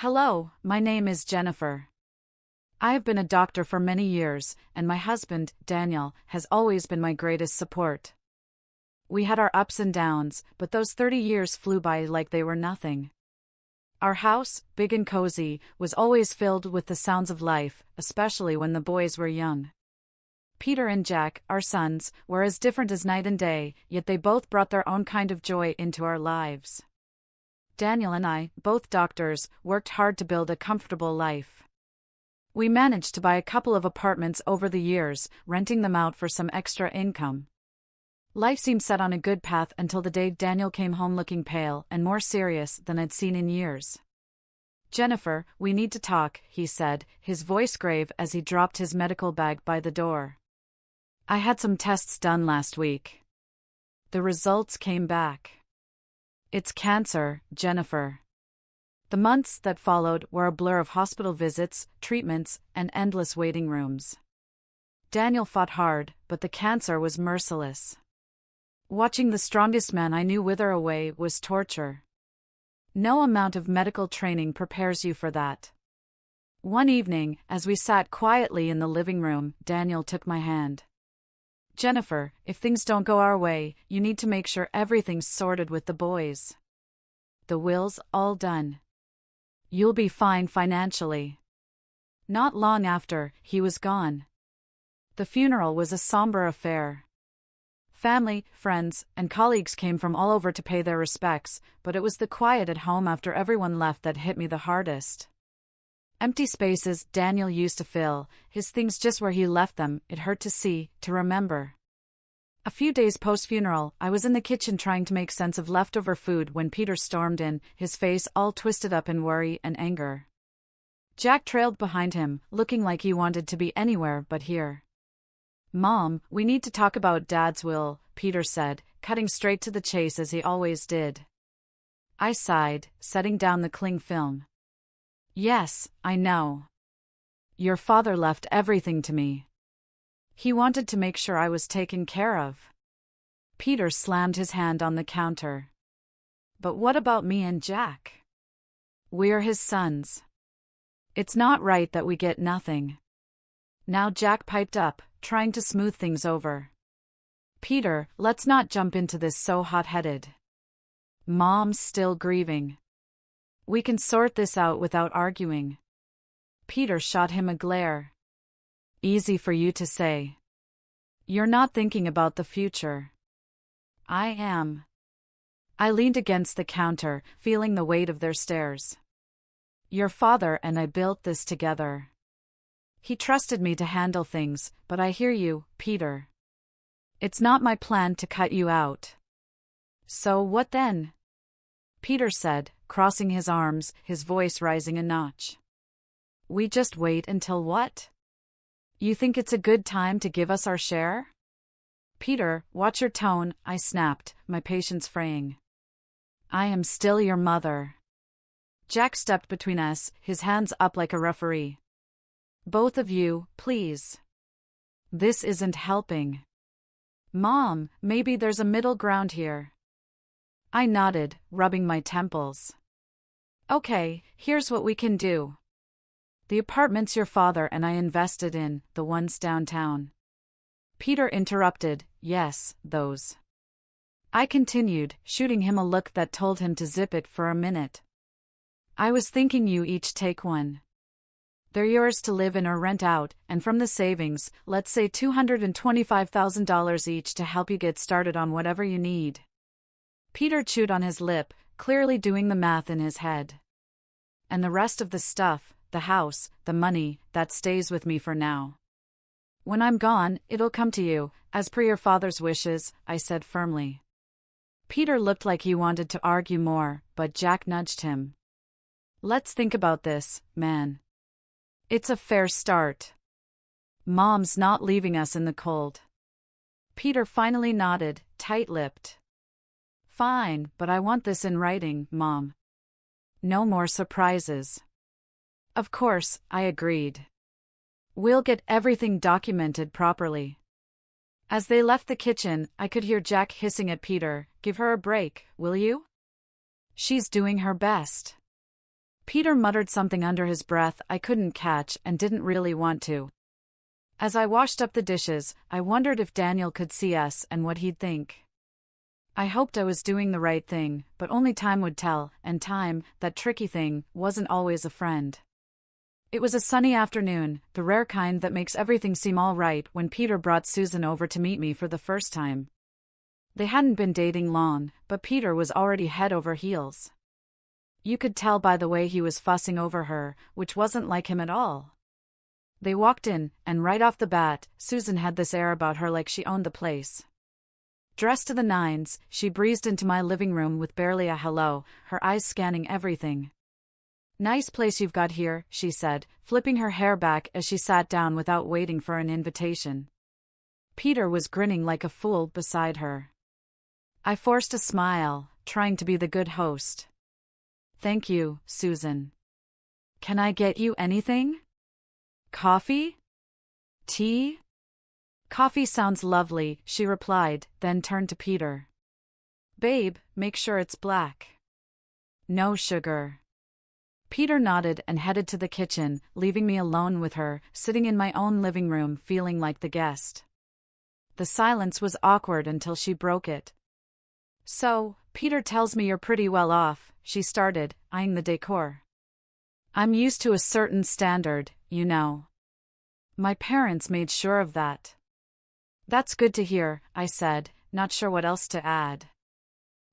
Hello, my name is Jennifer. I have been a doctor for many years, and my husband, Daniel, has always been my greatest support. We had our ups and downs, but those 30 years flew by like they were nothing. Our house, big and cozy, was always filled with the sounds of life, especially when the boys were young. Peter and Jack, our sons, were as different as night and day, yet they both brought their own kind of joy into our lives. Daniel and I, both doctors, worked hard to build a comfortable life. We managed to buy a couple of apartments over the years, renting them out for some extra income. Life seemed set on a good path until the day Daniel came home looking pale and more serious than I'd seen in years. "Jennifer, we need to talk," he said, his voice grave as he dropped his medical bag by the door. "I had some tests done last week. The results came back. It's cancer, Jennifer." The months that followed were a blur of hospital visits, treatments, and endless waiting rooms. Daniel fought hard, but the cancer was merciless. Watching the strongest man I knew wither away was torture. No amount of medical training prepares you for that. One evening, as we sat quietly in the living room, Daniel took my hand. "Jennifer, if things don't go our way, you need to make sure everything's sorted with the boys. The will's all done. You'll be fine financially." Not long after, he was gone. The funeral was a somber affair. Family, friends, and colleagues came from all over to pay their respects, but it was the quiet at home after everyone left that hit me the hardest. Empty spaces Daniel used to fill, his things just where he left them, it hurt to see, to remember. A few days post-funeral, I was in the kitchen trying to make sense of leftover food when Peter stormed in, his face all twisted up in worry and anger. Jack trailed behind him, looking like he wanted to be anywhere but here. "Mom, we need to talk about Dad's will," Peter said, cutting straight to the chase as he always did. I sighed, setting down the cling film. "Yes, I know. Your father left everything to me. He wanted to make sure I was taken care of." Peter slammed his hand on the counter. "But what about me and Jack? We're his sons. It's not right that we get nothing." Now Jack piped up, trying to smooth things over. "Peter, let's not jump into this so hot-headed. Mom's still grieving. We can sort this out without arguing." Peter shot him a glare. "Easy for you to say. You're not thinking about the future." "I am." I leaned against the counter, feeling the weight of their stares. "Your father and I built this together. He trusted me to handle things, but I hear you, Peter. It's not my plan to cut you out." "So what then?" Peter said, crossing his arms, his voice rising a notch. "We just wait until what? You think it's a good time to give us our share?" "Peter, watch your tone," I snapped, my patience fraying. "I am still your mother." Jack stepped between us, his hands up like a referee. "Both of you, please. This isn't helping." "Mom, maybe there's a middle ground here." I nodded, rubbing my temples. "Okay, here's what we can do. The apartments your father and I invested in, the ones downtown." Peter interrupted, "Yes, those." I continued, shooting him a look that told him to zip it for a minute. "I was thinking you each take one. They're yours to live in or rent out, and from the savings, let's say $225,000 each to help you get started on whatever you need." Peter chewed on his lip, clearly doing the math in his head. "And the rest of the stuff, the house, the money, that stays with me for now. When I'm gone, it'll come to you, as per your father's wishes," I said firmly. Peter looked like he wanted to argue more, but Jack nudged him. "Let's think about this, man. It's a fair start. Mom's not leaving us in the cold." Peter finally nodded, tight-lipped. "Fine, but I want this in writing, Mom. No more surprises." "Of course," I agreed. "We'll get everything documented properly." As they left the kitchen, I could hear Jack hissing at Peter, "Give her a break, will you? She's doing her best." Peter muttered something under his breath I couldn't catch and didn't really want to. As I washed up the dishes, I wondered if Daniel could see us and what he'd think. I hoped I was doing the right thing, but only time would tell, and time, that tricky thing, wasn't always a friend. It was a sunny afternoon, the rare kind that makes everything seem all right, when Peter brought Susan over to meet me for the first time. They hadn't been dating long, but Peter was already head over heels. You could tell by the way he was fussing over her, which wasn't like him at all. They walked in, and right off the bat, Susan had this air about her like she owned the place. Dressed to the nines, she breezed into my living room with barely a hello, her eyes scanning everything. "Nice place you've got here," she said, flipping her hair back as she sat down without waiting for an invitation. Peter was grinning like a fool beside her. I forced a smile, trying to be the good host. "Thank you, Susan. Can I get you anything? Coffee? Tea?" "Coffee sounds lovely," she replied, then turned to Peter. "Babe, make sure it's black. No sugar." Peter nodded and headed to the kitchen, leaving me alone with her, sitting in my own living room feeling like the guest. The silence was awkward until she broke it. "So, Peter tells me you're pretty well off," she started, eyeing the decor. "I'm used to a certain standard, you know. My parents made sure of that." "That's good to hear," I said, not sure what else to add.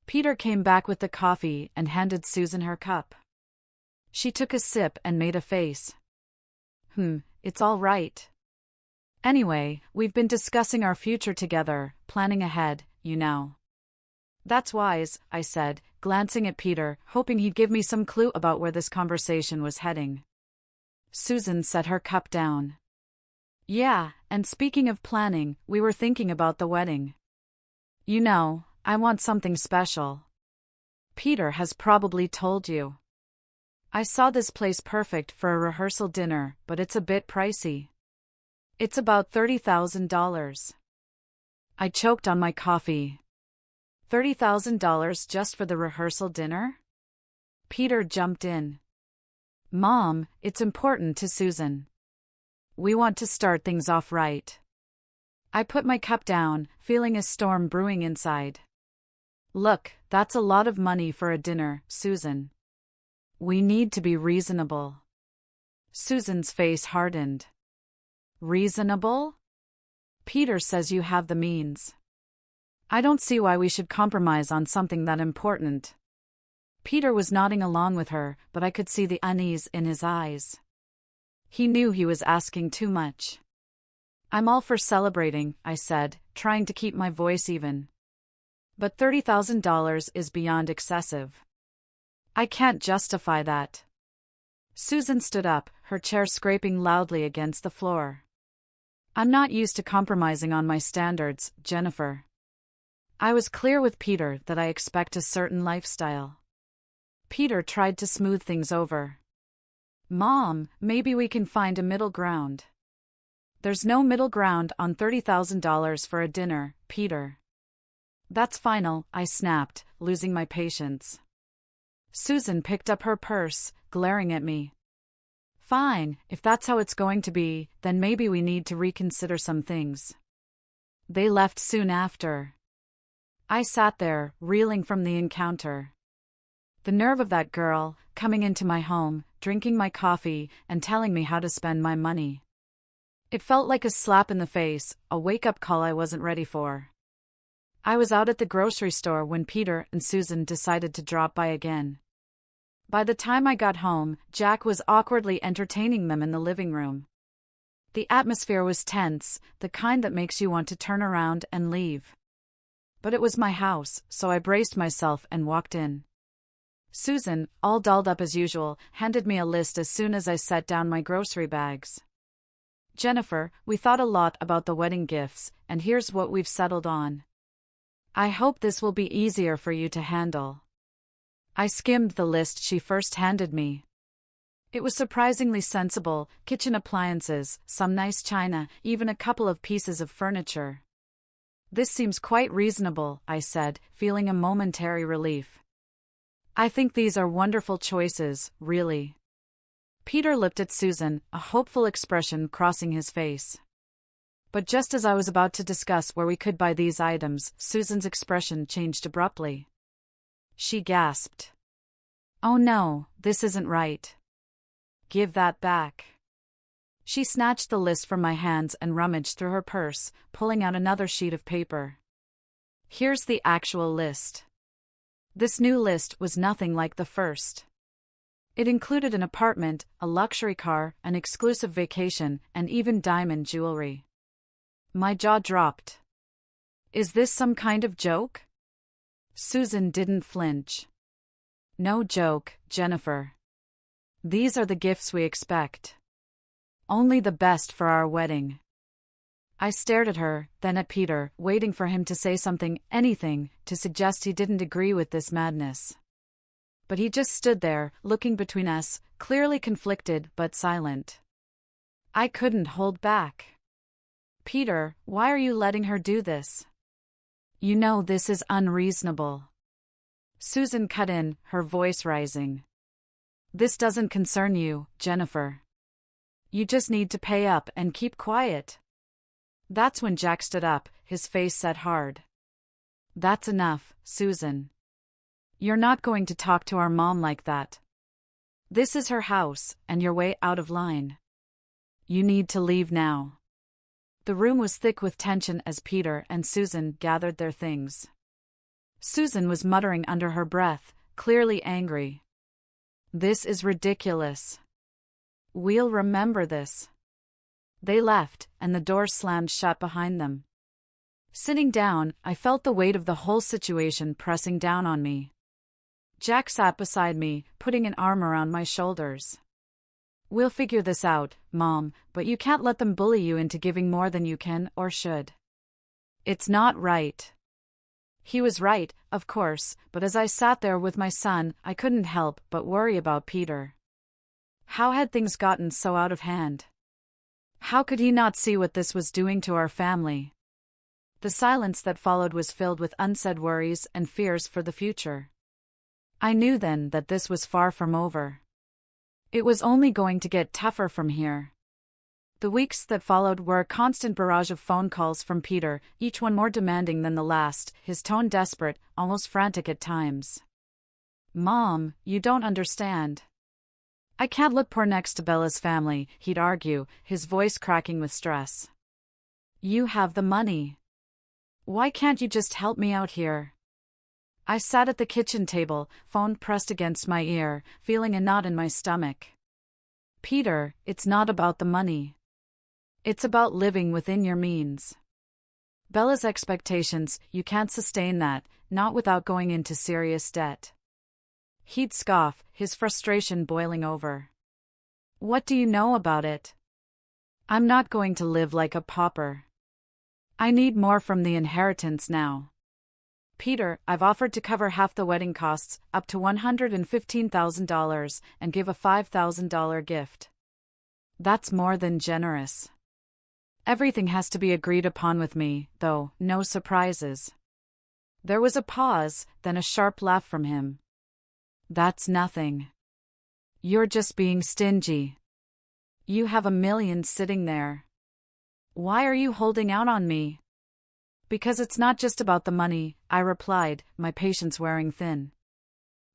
Peter came back with the coffee and handed Susan her cup. She took a sip and made a face. It's all right. Anyway, we've been discussing our future together, planning ahead, you know." "That's wise," I said, glancing at Peter, hoping he'd give me some clue about where this conversation was heading. Susan set her cup down. "Yeah, and speaking of planning, we were thinking about the wedding. You know, I want something special. Peter has probably told you. I saw this place perfect for a rehearsal dinner, but it's a bit pricey. It's about $30,000. I choked on my coffee. $30,000 just for the rehearsal dinner? Peter jumped in. "Mom, it's important to Susan. We want to start things off right." I put my cup down, feeling a storm brewing inside. "Look, that's a lot of money for a dinner, Susan. We need to be reasonable." Susan's face hardened. "Reasonable? Peter says you have the means. I don't see why we should compromise on something that important." Peter was nodding along with her, but I could see the unease in his eyes. He knew he was asking too much. "I'm all for celebrating," I said, trying to keep my voice even. "But $30,000 is beyond excessive. I can't justify that." Susan stood up, her chair scraping loudly against the floor. "I'm not used to compromising on my standards, Jennifer. I was clear with Peter that I expect a certain lifestyle." Peter tried to smooth things over. "Mom, maybe we can find a middle ground." "There's no middle ground on $30,000 for a dinner, Peter." "That's final," I snapped, losing my patience. Susan picked up her purse, glaring at me. "Fine, if that's how it's going to be, then maybe we need to reconsider some things." They left soon after. I sat there, reeling from the encounter. The nerve of that girl, coming into my home, drinking my coffee, and telling me how to spend my money. It felt like a slap in the face, a wake-up call I wasn't ready for. I was out at the grocery store when Peter and Susan decided to drop by again. By the time I got home, Jack was awkwardly entertaining them in the living room. The atmosphere was tense, the kind that makes you want to turn around and leave. But it was my house, so I braced myself and walked in. Susan, all dolled up as usual, handed me a list as soon as I set down my grocery bags. "Jennifer, we thought a lot about the wedding gifts, and here's what we've settled on. I hope this will be easier for you to handle." I skimmed the list she first handed me. It was surprisingly sensible: kitchen appliances, some nice china, even a couple of pieces of furniture. "This seems quite reasonable," I said, feeling a momentary relief. I think these are wonderful choices, really. Peter looked at Susan, a hopeful expression crossing his face. But just as I was about to discuss where we could buy these items, Susan's expression changed abruptly. She gasped. "Oh no, this isn't right. Give that back." She snatched the list from my hands and rummaged through her purse, pulling out another sheet of paper. "Here's the actual list." This new list was nothing like the first. It included an apartment, a luxury car, an exclusive vacation, and even diamond jewelry. My jaw dropped. "Is this some kind of joke?" Susan didn't flinch. "No joke, Jennifer. These are the gifts we expect. Only the best for our wedding." I stared at her, then at Peter, waiting for him to say something, anything, to suggest he didn't agree with this madness. But he just stood there, looking between us, clearly conflicted but silent. I couldn't hold back. "Peter, why are you letting her do this? You know this is unreasonable." Susan cut in, her voice rising. "This doesn't concern you, Jennifer. You just need to pay up and keep quiet." That's when Jack stood up, his face set hard. "That's enough, Susan. You're not going to talk to our mom like that. This is her house, and you're way out of line. You need to leave now." The room was thick with tension as Peter and Susan gathered their things. Susan was muttering under her breath, clearly angry. "This is ridiculous. We'll remember this." They left, and the door slammed shut behind them. Sitting down, I felt the weight of the whole situation pressing down on me. Jack sat beside me, putting an arm around my shoulders. "We'll figure this out, Mom, but you can't let them bully you into giving more than you can or should. It's not right." He was right, of course, but as I sat there with my son, I couldn't help but worry about Peter. How had things gotten so out of hand? How could he not see what this was doing to our family? The silence that followed was filled with unsaid worries and fears for the future. I knew then that this was far from over. It was only going to get tougher from here. The weeks that followed were a constant barrage of phone calls from Peter, each one more demanding than the last, his tone desperate, almost frantic at times. "Mom, you don't understand. I can't look poor next to Bella's family," he'd argue, his voice cracking with stress. "You have the money. Why can't you just help me out here?" I sat at the kitchen table, phone pressed against my ear, feeling a knot in my stomach. "Peter, it's not about the money. It's about living within your means. Bella's expectations, you can't sustain that, not without going into serious debt." He'd scoff, his frustration boiling over. "What do you know about it? I'm not going to live like a pauper. I need more from the inheritance now. Peter, I've offered to cover half the wedding costs, up to $115,000, and give a $5,000 gift. That's more than generous. Everything has to be agreed upon with me, though, no surprises." There was a pause, then a sharp laugh from him. "That's nothing. You're just being stingy. You have $1 million sitting there. Why are you holding out on me?" "Because it's not just about the money," I replied, my patience wearing thin.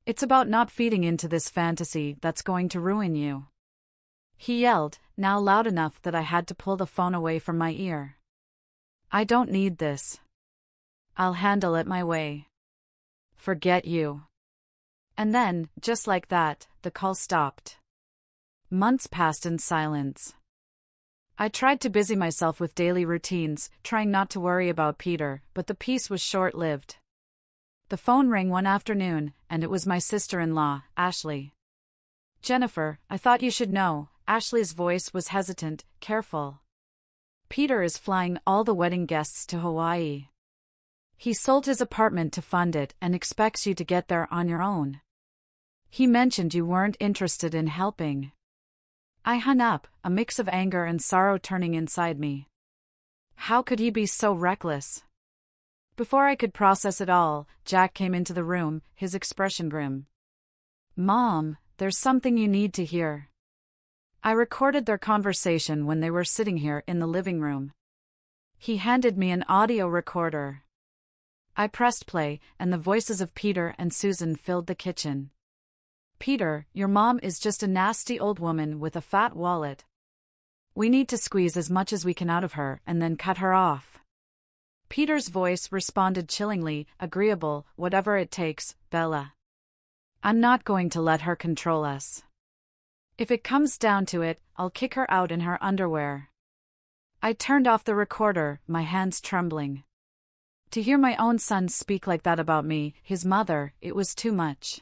"It's about not feeding into this fantasy that's going to ruin you." He yelled, now loud enough that I had to pull the phone away from my ear. "I don't need this. I'll handle it my way. Forget you." And then, just like that, the call stopped. Months passed in silence. I tried to busy myself with daily routines, trying not to worry about Peter, but the peace was short-lived. The phone rang one afternoon, and it was my sister-in-law, Ashley. "Jennifer, I thought you should know." Ashley's voice was hesitant, careful. "Peter is flying all the wedding guests to Hawaii. He sold his apartment to fund it and expects you to get there on your own. He mentioned you weren't interested in helping." I hung up, a mix of anger and sorrow turning inside me. How could he be so reckless? Before I could process it all, Jack came into the room, his expression grim. "Mom, there's something you need to hear." I recorded their conversation when they were sitting here in the living room. He handed me an audio recorder. I pressed play, and the voices of Peter and Susan filled the kitchen. "Peter, your mom is just a nasty old woman with a fat wallet. We need to squeeze as much as we can out of her and then cut her off." Peter's voice responded chillingly, agreeable, "Whatever it takes, Bella. I'm not going to let her control us. If it comes down to it, I'll kick her out in her underwear." I turned off the recorder, my hands trembling. To hear my own son speak like that about me, his mother, it was too much.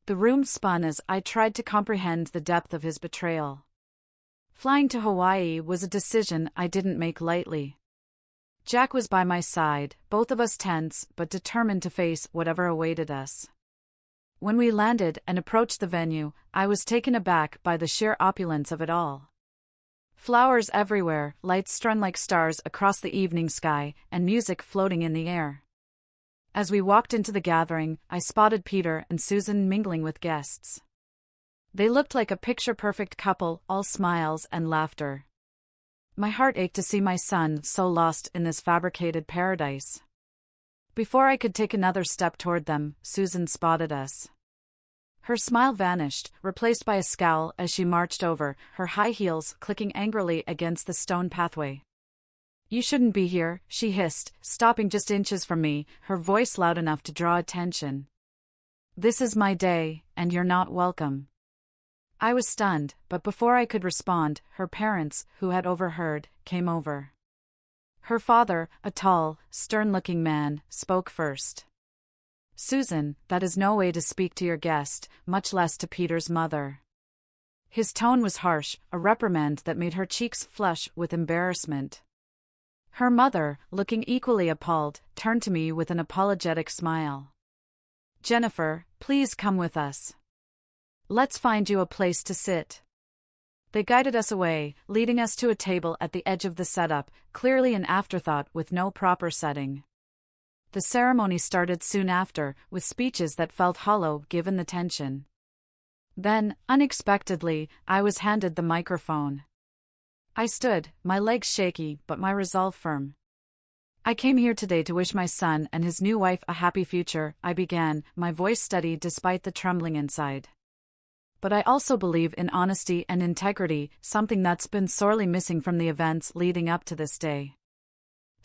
The room spun as I tried to comprehend the depth of his betrayal. Flying to Hawaii was a decision I didn't make lightly. Jack was by my side, both of us tense but determined to face whatever awaited us. When we landed and approached the venue, I was taken aback by the sheer opulence of it all. Flowers everywhere, lights strung like stars across the evening sky, and music floating in the air. As we walked into the gathering, I spotted Peter and Susan mingling with guests. They looked like a picture-perfect couple, all smiles and laughter. My heart ached to see my son so lost in this fabricated paradise. Before I could take another step toward them, Susan spotted us. Her smile vanished, replaced by a scowl as she marched over, her high heels clicking angrily against the stone pathway. "You shouldn't be here," she hissed, stopping just inches from me, her voice loud enough to draw attention. "This is my day, and you're not welcome." I was stunned, but before I could respond, her parents, who had overheard, came over. Her father, a tall, stern-looking man, spoke first. "Susan, that is no way to speak to your guest, much less to Peter's mother." His tone was harsh, a reprimand that made her cheeks flush with embarrassment. Her mother, looking equally appalled, turned to me with an apologetic smile. "Jennifer, please come with us. Let's find you a place to sit." They guided us away, leading us to a table at the edge of the setup, clearly an afterthought with no proper setting. The ceremony started soon after, with speeches that felt hollow given the tension. Then, unexpectedly, I was handed the microphone. I stood, my legs shaky but my resolve firm. "I came here today to wish my son and his new wife a happy future," I began, my voice steady despite the trembling inside. "But I also believe in honesty and integrity, something that's been sorely missing from the events leading up to this day."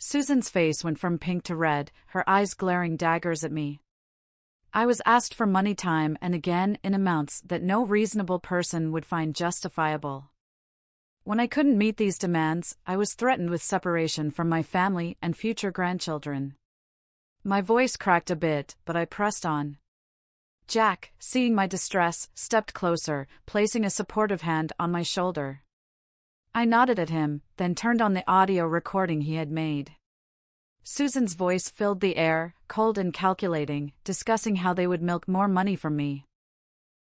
Susan's face went from pink to red, her eyes glaring daggers at me. I was asked for money time and again in amounts that no reasonable person would find justifiable. When I couldn't meet these demands, I was threatened with separation from my family and future grandchildren. My voice cracked a bit, but I pressed on. Jack, seeing my distress, stepped closer, placing a supportive hand on my shoulder. I nodded at him, then turned on the audio recording he had made. Susan's voice filled the air, cold and calculating, discussing how they would milk more money from me.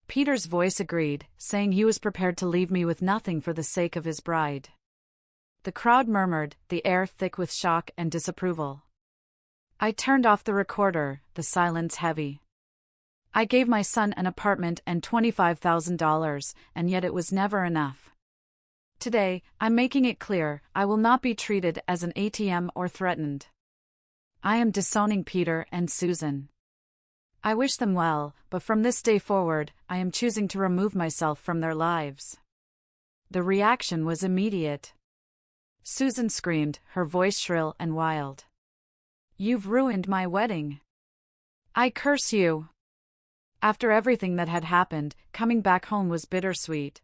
Peter's voice agreed, saying he was prepared to leave me with nothing for the sake of his bride. The crowd murmured, the air thick with shock and disapproval. I turned off the recorder, the silence heavy. I gave my son an apartment and $25,000, and yet it was never enough. Today, I'm making it clear, I will not be treated as an ATM or threatened. I am disowning Peter and Susan. I wish them well, but from this day forward, I am choosing to remove myself from their lives. The reaction was immediate. Susan screamed, her voice shrill and wild. "You've ruined my wedding. I curse you." After everything that had happened, coming back home was bittersweet.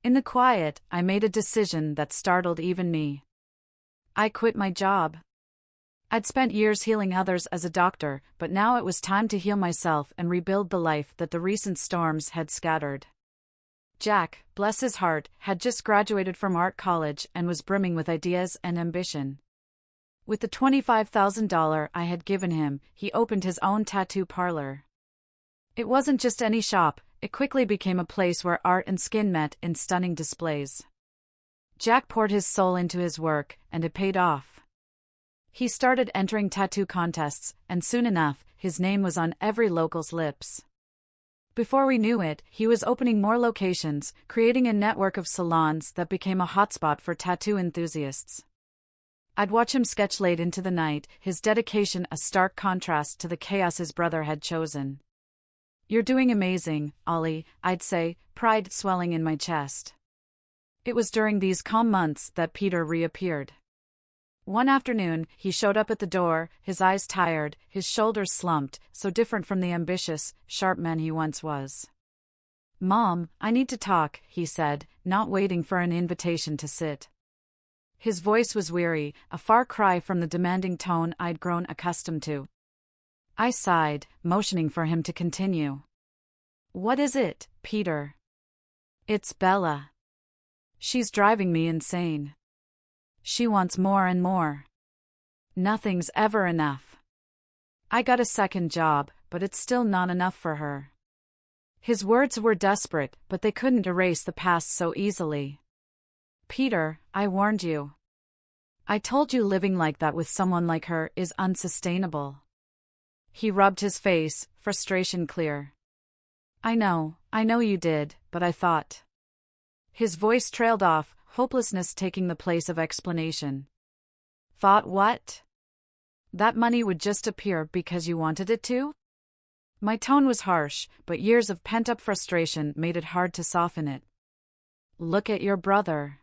In the quiet, I made a decision that startled even me. I quit my job. I'd spent years healing others as a doctor, but now it was time to heal myself and rebuild the life that the recent storms had scattered. Jack, bless his heart, had just graduated from art college and was brimming with ideas and ambition. With the $25,000 I had given him, he opened his own tattoo parlor. It wasn't just any shop, it quickly became a place where art and skin met in stunning displays. Jack poured his soul into his work, and it paid off. He started entering tattoo contests, and soon enough, his name was on every local's lips. Before we knew it, he was opening more locations, creating a network of salons that became a hotspot for tattoo enthusiasts. I'd watch him sketch late into the night, his dedication a stark contrast to the chaos his brother had chosen. "You're doing amazing, Ollie," I'd say, pride swelling in my chest. It was during these calm months that Peter reappeared. One afternoon, he showed up at the door, his eyes tired, his shoulders slumped, so different from the ambitious, sharp man he once was. "Mom, I need to talk," he said, not waiting for an invitation to sit. His voice was weary, a far cry from the demanding tone I'd grown accustomed to. I sighed, motioning for him to continue. "What is it, Peter?" "It's Bella. She's driving me insane. She wants more and more. Nothing's ever enough. I got a second job, but it's still not enough for her." His words were desperate, but they couldn't erase the past so easily. "Peter, I warned you. I told you living like that with someone like her is unsustainable." He rubbed his face, frustration clear. I know you did, but I thought." His voice trailed off, hopelessness taking the place of explanation. "Thought what? That money would just appear because you wanted it to?" My tone was harsh, but years of pent-up frustration made it hard to soften it. "Look at your brother.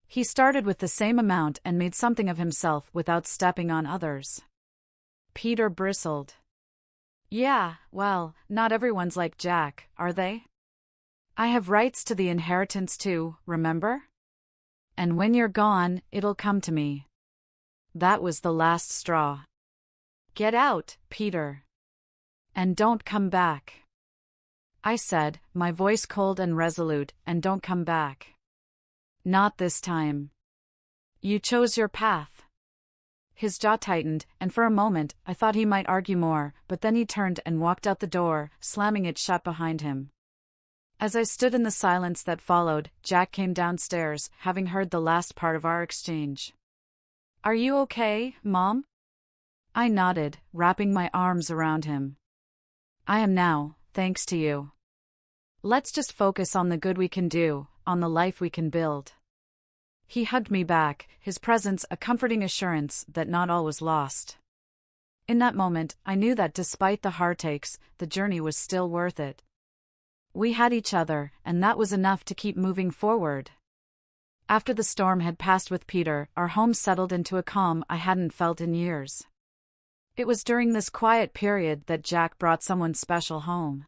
He started with the same amount and made something of himself without stepping on others." Peter bristled. "Yeah, well, not everyone's like Jack, are they? I have rights to the inheritance too, remember? And when you're gone, it'll come to me." That was the last straw. "Get out, Peter. And don't come back." I said, my voice cold and resolute, "And don't come back. Not this time. You chose your path." His jaw tightened, and for a moment, I thought he might argue more, but then he turned and walked out the door, slamming it shut behind him. As I stood in the silence that followed, Jack came downstairs, having heard the last part of our exchange. "Are you okay, Mom?" I nodded, wrapping my arms around him. "I am now, thanks to you. Let's just focus on the good we can do, on the life we can build." He hugged me back, his presence a comforting assurance that not all was lost. In that moment, I knew that despite the heartaches, the journey was still worth it. We had each other, and that was enough to keep moving forward. After the storm had passed with Peter, our home settled into a calm I hadn't felt in years. It was during this quiet period that Jack brought someone special home.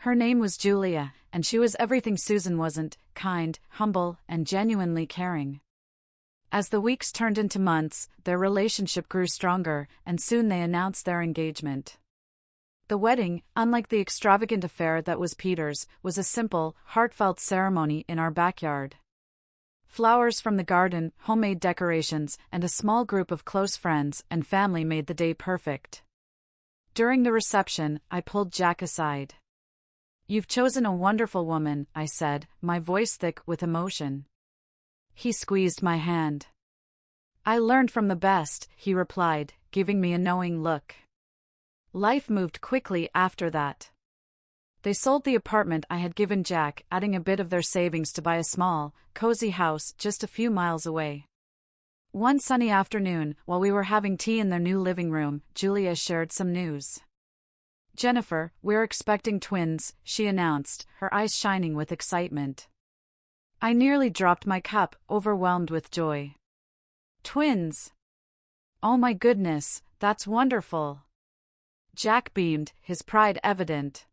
Her name was Julia, and she was everything Susan wasn't: kind, humble, and genuinely caring. As the weeks turned into months, their relationship grew stronger, and soon they announced their engagement. The wedding, unlike the extravagant affair that was Peter's, was a simple, heartfelt ceremony in our backyard. Flowers from the garden, homemade decorations, and a small group of close friends and family made the day perfect. During the reception, I pulled Jack aside. "You've chosen a wonderful woman," I said, my voice thick with emotion. He squeezed my hand. "I learned from the best," he replied, giving me a knowing look. Life moved quickly after that. They sold the apartment I had given Jack, adding a bit of their savings to buy a small, cozy house just a few miles away. One sunny afternoon, while we were having tea in their new living room, Julia shared some news. "Jennifer, we're expecting twins," she announced, her eyes shining with excitement. I nearly dropped my cup, overwhelmed with joy. "Twins? Oh my goodness, that's wonderful." Jack beamed, his pride evident.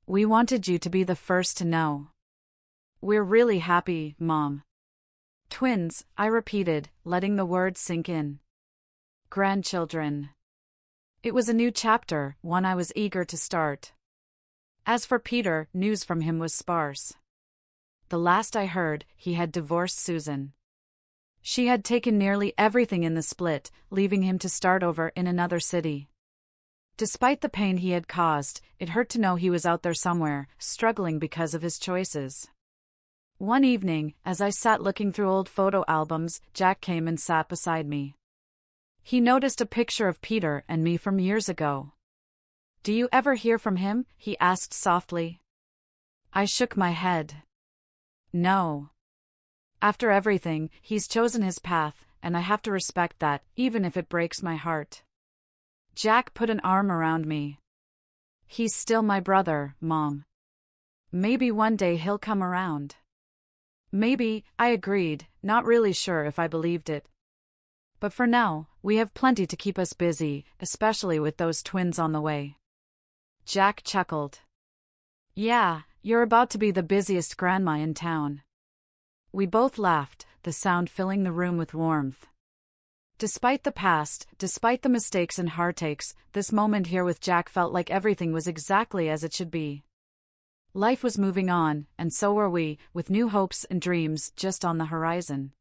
"We wanted you to be the first to know. We're really happy, Mom." "Twins," I repeated, letting the words sink in. "Grandchildren." It was a new chapter, one I was eager to start. As for Peter, news from him was sparse. The last I heard, he had divorced Susan. She had taken nearly everything in the split, leaving him to start over in another city. Despite the pain he had caused, it hurt to know he was out there somewhere, struggling because of his choices. One evening, as I sat looking through old photo albums, Jack came and sat beside me. He noticed a picture of Peter and me from years ago. Do you ever hear from him? He asked softly. I shook my head. No. After everything, he's chosen his path, and I have to respect that, even if it breaks my heart. Jack put an arm around me. He's still my brother, Mom. Maybe one day he'll come around. Maybe, I agreed, not really sure if I believed it. But for now, we have plenty to keep us busy, especially with those twins on the way. Jack chuckled. Yeah, you're about to be the busiest grandma in town. We both laughed, the sound filling the room with warmth. Despite the past, despite the mistakes and heartaches, this moment here with Jack felt like everything was exactly as it should be. Life was moving on, and so were we, with new hopes and dreams just on the horizon.